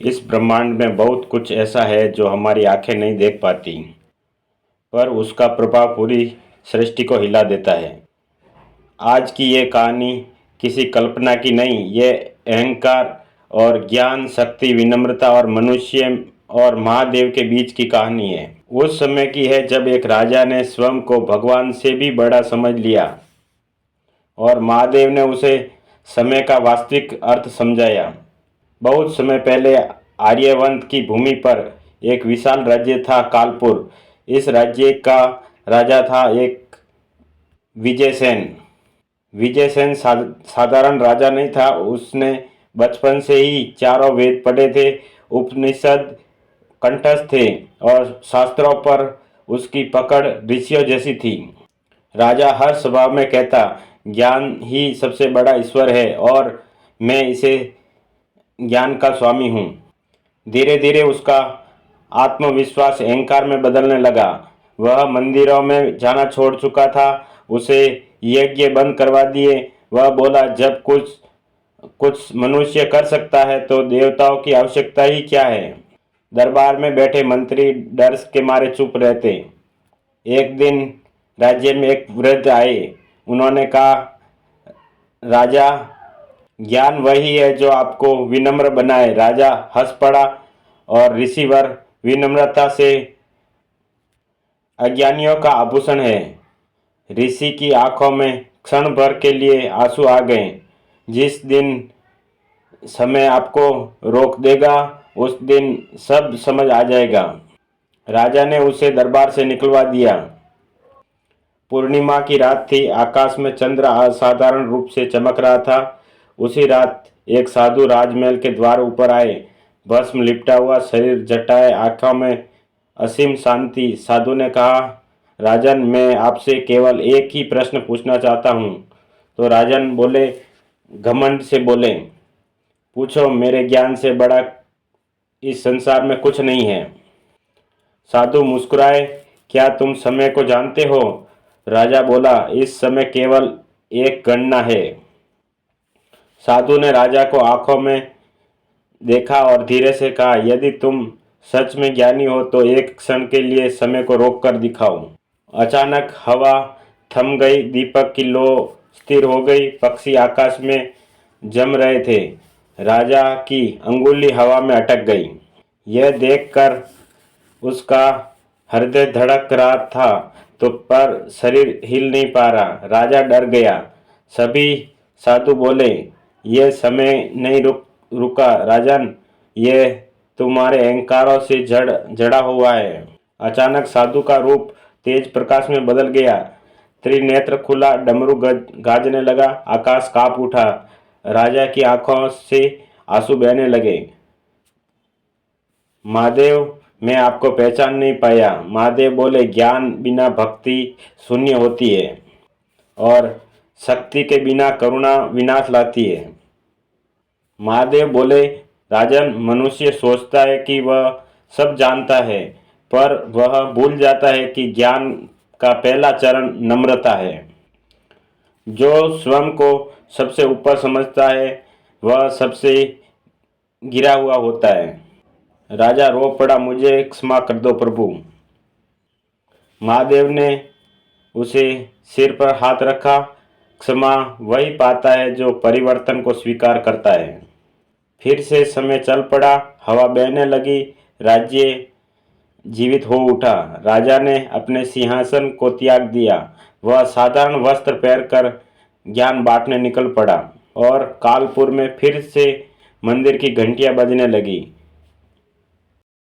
इस ब्रह्मांड में बहुत कुछ ऐसा है जो हमारी आंखें नहीं देख पाती, पर उसका प्रभाव पूरी सृष्टि को हिला देता है। आज की ये कहानी किसी कल्पना की नहीं, ये अहंकार और ज्ञान, शक्ति, विनम्रता और मनुष्य और महादेव के बीच की कहानी है। उस समय की है जब एक राजा ने स्वयं को भगवान से भी बड़ा समझ लिया और महादेव ने उसे समय का वास्तविक अर्थ समझाया। बहुत समय पहले आर्यवंत की भूमि पर एक विशाल राज्य था, कालपुर। इस राज्य का राजा था एक विजयसेन। विजयसेन साधारण राजा नहीं था। उसने बचपन से ही चारों वेद पढ़े थे, उपनिषद कंठस्थ थे और शास्त्रों पर उसकी पकड़ ऋषियों जैसी थी। राजा हर सभा में कहता, ज्ञान ही सबसे बड़ा ईश्वर है और मैं इसे ज्ञान का स्वामी हूँ। धीरे धीरे उसका आत्मविश्वास अहंकार में बदलने लगा। वह मंदिरों में जाना छोड़ चुका था। उसे यज्ञ बंद करवा दिए। वह बोला, जब कुछ कुछ मनुष्य कर सकता है तो देवताओं की आवश्यकता ही क्या है। दरबार में बैठे मंत्री डर के मारे चुप रहते। एक दिन राज्य में एक वृद्ध आए। उन्होंने कहा, राजा, ज्ञान वही है जो आपको विनम्र बनाए। राजा हंस पड़ा और ऋषिवर विनम्रता से अज्ञानियों का आभूषण है। ऋषि की आंखों में क्षण भर के लिए आंसू आ गए। जिस दिन समय आपको रोक देगा उस दिन सब समझ आ जाएगा। राजा ने उसे दरबार से निकलवा दिया। पूर्णिमा की रात थी। आकाश में चंद्र असाधारण रूप से चमक रहा था। उसी रात एक साधु राजमहल के द्वार ऊपर आए। भस्म लिपटा हुआ शरीर, जटाएं, आंखों में असीम शांति। साधु ने कहा, राजन, मैं आपसे केवल एक ही प्रश्न पूछना चाहता हूँ। तो राजन बोले, घमंड से बोले, पूछो, मेरे ज्ञान से बड़ा इस संसार में कुछ नहीं है। साधु मुस्कुराए, क्या तुम समय को जानते हो? राजा बोला, इस समय केवल एक गणना है। साधु ने राजा को आंखों में देखा और धीरे से कहा, यदि तुम सच में ज्ञानी हो तो एक क्षण के लिए समय को रोक कर दिखाओ। अचानक हवा थम गई। दीपक की लो स्थिर हो गई। पक्षी आकाश में जम रहे थे। राजा की अंगुली हवा में अटक गई। यह देखकर उसका हृदय धड़क रहा था तो पर शरीर हिल नहीं पा रहा। राजा डर गया। सभी साधु बोले, यह समय नहीं रुका राजन, यह तुम्हारे अहंकारों से जड़ा हुआ है। अचानक साधु का रूप तेज प्रकाश में बदल गया। त्रिनेत्र खुला, डमरू गाजने लगा, आकाश कांप उठा। राजा की आंखों से आंसू बहने लगे। महादेव, मैं आपको पहचान नहीं पाया। महादेव बोले, ज्ञान बिना भक्ति शून्य होती है और शक्ति के बिना करुणा विनाश लाती है। महादेव बोले, राजन, मनुष्य सोचता है कि वह सब जानता है, पर वह भूल जाता है कि ज्ञान का पहला चरण नम्रता है। जो स्वयं को सबसे ऊपर समझता है वह सबसे गिरा हुआ होता है। राजा रो पड़ा, मुझे क्षमा कर दो प्रभु। महादेव ने उसे सिर पर हाथ रखा। क्षमा वही पाता है जो परिवर्तन को स्वीकार करता है। फिर से समय चल पड़ा। हवा बहने लगी। राज्य जीवित हो उठा। राजा ने अपने सिंहासन को त्याग दिया। वह साधारण वस्त्र पहनकर ज्ञान बांटने निकल पड़ा और कालपुर में फिर से मंदिर की घंटियां बजने लगी।